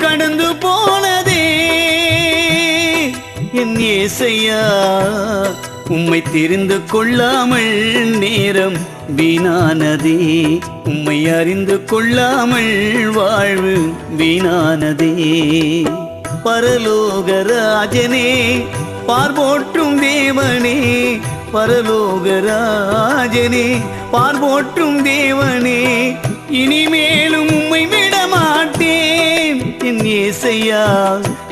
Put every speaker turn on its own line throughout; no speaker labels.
கடந்து போனதே என் இயேசையா, உம்மை தெரிந்து கொள்ளாமல் நேரம் வீணானதே, உம்மை அறிந்து கொள்ளாமல் வாழ்வு வீணானதே. பரலோக ராஜனே, பார்போற்றும் தேவனே, பரலோக ராஜனே, பார்போற்றும் தேவனே, இனிமேலும் உம்மை விட மாட்டேன் என் இயேசையா,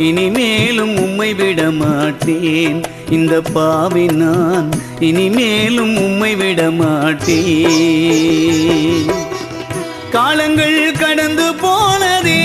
இனிமேலும் உம்மை விட மாட்டேன். இந்த பாவி நான் இனிமேலும் உம்மை விட மாட்டேன். காலங்கள் கடந்து போனதே,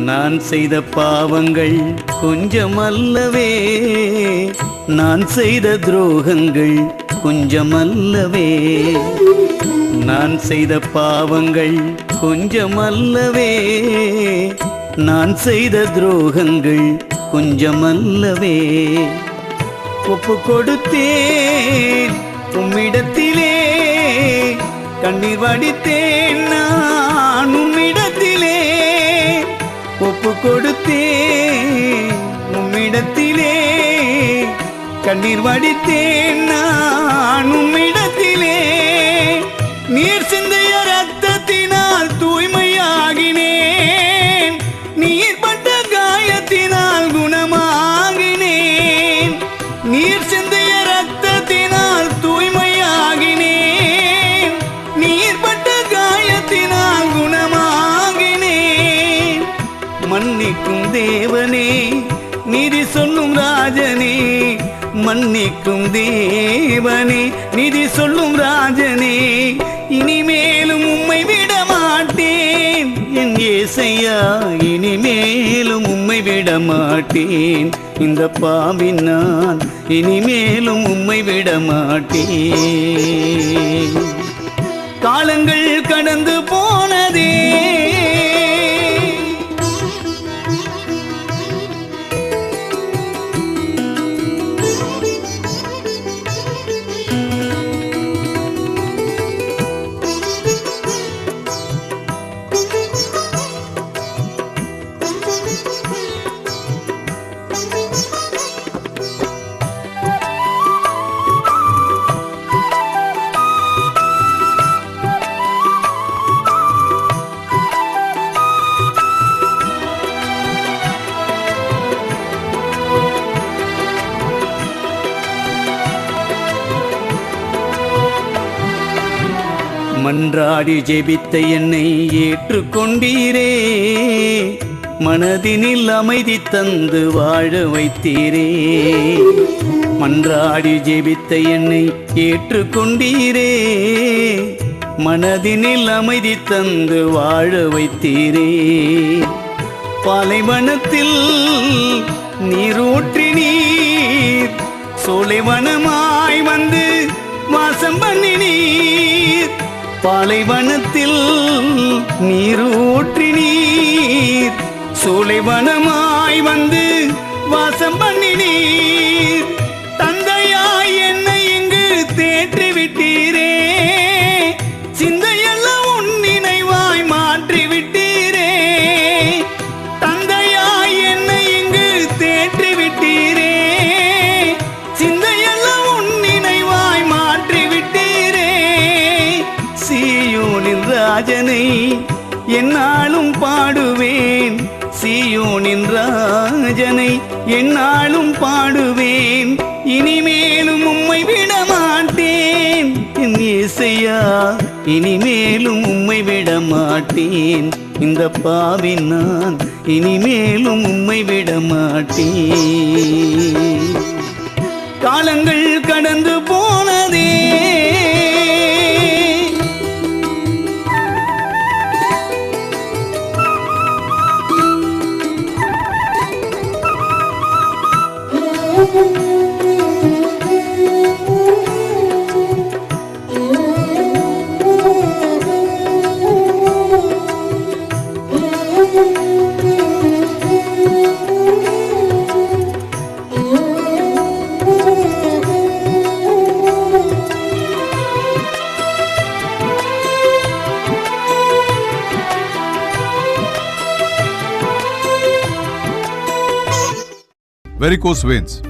நான் செய்த பாவங்கள் கொஞ்சமல்லவே, நான் செய்த துரோகங்கள் கொஞ்சமல்லவே, நான் செய்த பாவங்கள் கொஞ்சமல்லவே, நான் செய்த துரோகங்கள் கொஞ்சமல்லவே. ஒப்பு கொடுத்தேன் உம்மிடத்திலே, கண்ணீர் வடித்தேன் நான் உம்மிடத்திலே, ஒப்பு கொடுத்தேன் உம்மிடத்திலே, கண்ணீர் வடித்தேன் நான் உம்மிடத்திலே. நீர் சிந்திய ரத்தத்தினால் தூய்மையாகினேன், நீர் பட்ட காயத்தினால் குணமாகினேன். நீர் சிந்திய ரத்தத்தினால் தூய்மையாகினேன், நீர் பட்ட காயத்தினால் குணமாகினேன். மன்னிக்கும் தேவனே, நீதி சொல்லும் ராஜனே, மன்னிக்கும் தேவனே, நீதி சொல்லும் ராஜனே, இனிமேலும் உம்மை விட மாட்டேன் என் இயேசையா, இனிமேலும் உம்மை விட மாட்டேன். இந்த பாவி நான் இனிமேலும் உம்மை விட மாட்டேன். காலங்கள் கடந்து போனதே, மன்றாடி ஜெபித்த என்னை ஏற்றுக்கொண்டீரே, மனதினில் அமைதி தந்து வாழ வைத்தீரே. மன்றாடி ஜெபித்த என்னை ஏற்றுக்கொண்டீரே, மனதினில் அமைதி தந்து வாழ வைத்தீரே. பாலைவனத்தில் நீரூற்றி நீர் சோலைவனமாய் வந்து வாசம் பண்ணினீர். பாலைவனத்தில் நீரூற்றி நீர் சோலைவனமாய் வந்து வாசம் பண்ணினீர். தந்தையாய் என்னை இங்கு தேற்றி விட்டீரே, சிந்தையெல்லாம் உன் நினைவாய் மாற்றி விட்டீரே. தந்தையாய் என்னை இங்கு தேற்றி விட்டீரே, சிந்தையெல்லாம் உன் நினைவாய் மாற்றி விட்டீரே. சீயோனின் ராஜனை என்னாலும் பாடுவேன், சீயோனின் ராஜனை என்னாலும் பாடுவேன். இனிமேலும் உம்மை விட மாட்டேன் என் ஏசையா இனிமேலும் உம்மை விட மாட்டேன், இந்த பாவி நான் இனிமேலும் உம்மை விட மாட்டேன். காலங்கள் கடந்து போனதே,
Varicose veins.